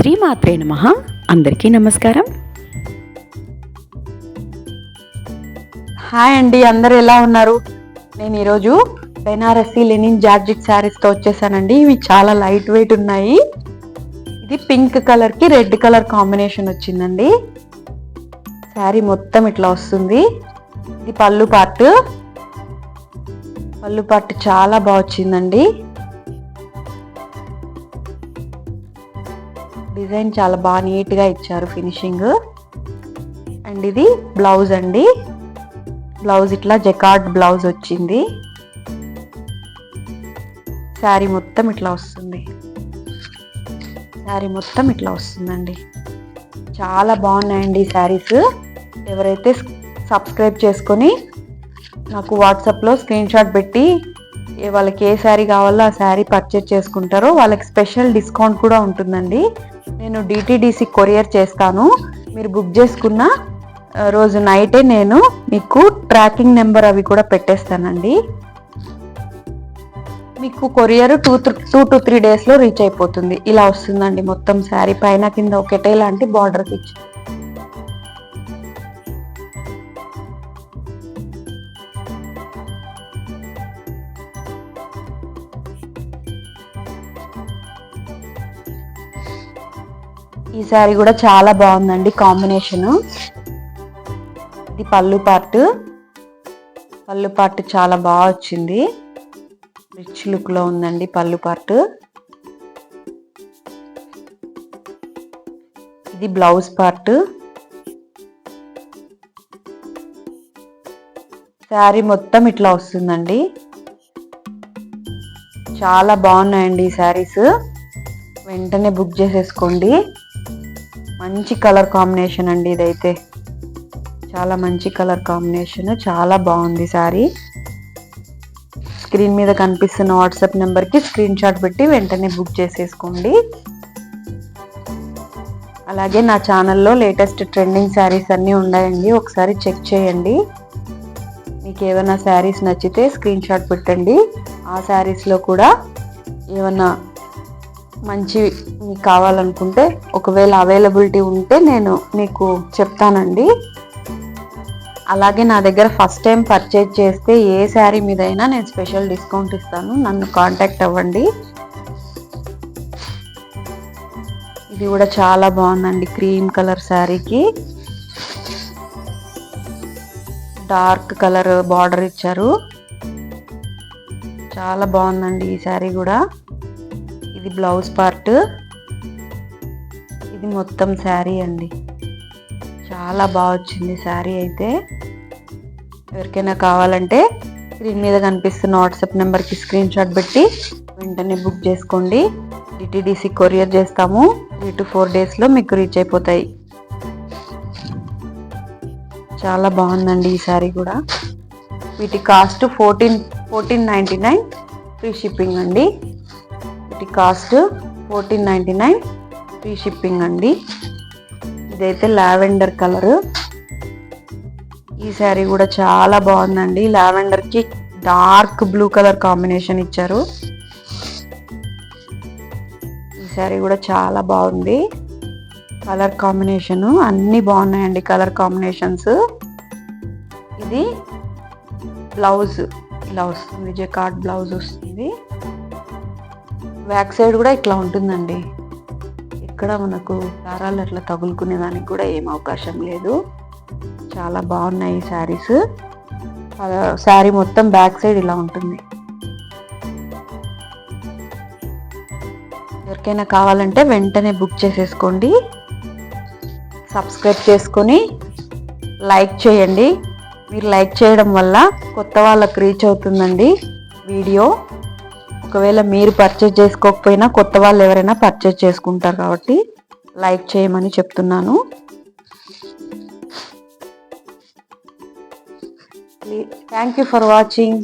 శ్రీమాత్రే నమః. అందరికీ నమస్కారం. హాయ్ అండి, అందరు ఎలా ఉన్నారు? నేను ఈరోజు బెనారసీ లెనిన్ జార్జెట్ శారీస్తో వచ్చేసానండి. ఇవి చాలా లైట్ వెయిట్ ఉన్నాయి. ఇది పింక్ కలర్కి రెడ్ కలర్ కాంబినేషన్ వచ్చిందండి. శారీ మొత్తం ఇట్లా వస్తుంది. ఇది పళ్ళు పార్ట్ చాలా బాగా వచ్చిందండి. డిజైన్ చాలా బాగా నీట్గా ఇచ్చారు ఫినిషింగ్. అండ్ ఇది బ్లౌజ్ అండి. బ్లౌజ్ ఇట్లా జకార్డ్ బ్లౌజ్ వచ్చింది. శారీ మొత్తం ఇట్లా వస్తుందండి. చాలా బాగున్నాయండి శారీస్. ఎవరైతే సబ్స్క్రైబ్ చేసుకొని నాకు వాట్సాప్లో స్క్రీన్ షాట్ పెట్టి వాళ్ళకి ఏ శారీ కావాలో ఆ శారీ పర్చేజ్ చేసుకుంటారో వాళ్ళకి స్పెషల్ డిస్కౌంట్ కూడా ఉంటుందండి. నేను డిటిడిసి కొరియర్ చేస్తాను. మీరు బుక్ చేసుకున్న రోజు నైటే నేను మీకు ట్రాకింగ్ నెంబర్ అవి కూడా పెట్టేస్తానండి. మీకు కొరియర్ 2 to 3 డేస్లో రీచ్ అయిపోతుంది. ఇలా వస్తుందండి మొత్తం శారీ. పైన కింద ఒకటే లాంటి బార్డర్కి ఇచ్చి ఈ శారీ కూడా చాలా బాగుందండి కాంబినేషను. ఇది పళ్ళు పార్ట్ చాలా బాగా వచ్చింది. రిచ్ లుక్ లో ఉందండి పళ్ళు పార్ట్. ఇది బ్లౌజ్ పార్ట్. శారీ మొత్తం ఇట్లా వస్తుందండి. చాలా బాగున్నాయండి ఈ శారీస్. వెంటనే బుక్ చేసేసుకోండి. మంచి కలర్ కాంబినేషన్ అండి. ఇదైతే చాలా మంచి కలర్ కాంబినేషన్. చాలా బాగుంది శారీ. స్క్రీన్ మీద కనిపిస్తున్న వాట్సాప్ నెంబర్కి స్క్రీన్ షాట్ పెట్టి వెంటనే బుక్ చేసేసుకోండి. అలాగే నా ఛానల్లో లేటెస్ట్ ట్రెండింగ్ శారీస్ అన్నీ ఉన్నాయండి. ఒకసారి చెక్ చేయండి. మీకు ఏమైనా శారీస్ నచ్చితే స్క్రీన్ షాట్ పెట్టండి. ఆ శారీస్లో కూడా ఏమన్నా మంచి మీకు కావాలనుకుంటే ఒకవేళ అవైలబిలిటీ ఉంటే నేను మీకు చెప్తానండి. అలాగే నా దగ్గర ఫస్ట్ టైం పర్చేజ్ చేస్తే ఏ శారీ మీదైనా నేను స్పెషల్ డిస్కౌంట్ ఇస్తాను. నన్ను కాంటాక్ట్ అవ్వండి. ఇది కూడా చాలా బాగుందండి. క్రీమ్ కలర్ శారీకి డార్క్ కలర్ బార్డర్ ఇచ్చారు. చాలా బాగుందండి ఈ శారీ కూడా. ఇది బ్లౌజ్ పార్ట్. ఇది మొత్తం శారీ అండి. చాలా బాగా వచ్చింది శారీ అయితే. ఎవరికైనా కావాలంటే స్క్రీన్ మీద కనిపిస్తున్న వాట్సాప్ నెంబర్కి స్క్రీన్ షాట్ పెట్టి వెంటనే బుక్ చేసుకోండి. డిటిడిసి కొరియర్ చేస్తాము. 3 to 4 డేస్లో మీకు రీచ్ అయిపోతాయి. చాలా బాగుందండి ఈ శారీ కూడా. వీటి కాస్ట్ 1499 ఫ్రీ షిప్పింగ్ అండి. కాస్ట్ 1499 ఫ్రీ షిప్పింగ్ అండి. ఇదైతే లావెండర్ కలర్. ఈ శారీ కూడా చాలా బాగుందండి. లావెండర్కి డార్క్ బ్లూ కలర్ కాంబినేషన్ ఇచ్చారు. ఈ శారీ కూడా చాలా బాగుంది. కలర్ కాంబినేషన్ అన్నీ బాగున్నాయండి కలర్ కాంబినేషన్స్. ఇది బ్లౌజ్ ఇలా వస్తుంది. జకార్డ్ బ్లౌజ్ వస్తుంది. బ్యాక్ సైడ్ కూడా ఇట్లా ఉంటుందండి. ఇక్కడ మనకు దారాలు అట్లా తగులుకునే దానికి కూడా ఏం అవకాశం లేదు. చాలా బాగున్నాయి ఈ శారీస్. శారీ మొత్తం బ్యాక్ సైడ్ ఇలా ఉంటుంది. ఎవరికైనా కావాలంటే వెంటనే బుక్ చేసేసుకోండి. సబ్స్క్రైబ్ చేసుకొని లైక్ చేయండి. మీరు లైక్ చేయడం వల్ల కొత్త వాళ్ళకి రీచ్ అవుతుందండి వీడియో. ఒకవేళ మీరు పర్చేజ్ చేసుకోకపోయినా కొత్త వాళ్ళు ఎవరైనా పర్చేజ్ చేసుకుంటారు కాబట్టి లైక్ చేయమని చెప్తున్నాను. Thank you for watching.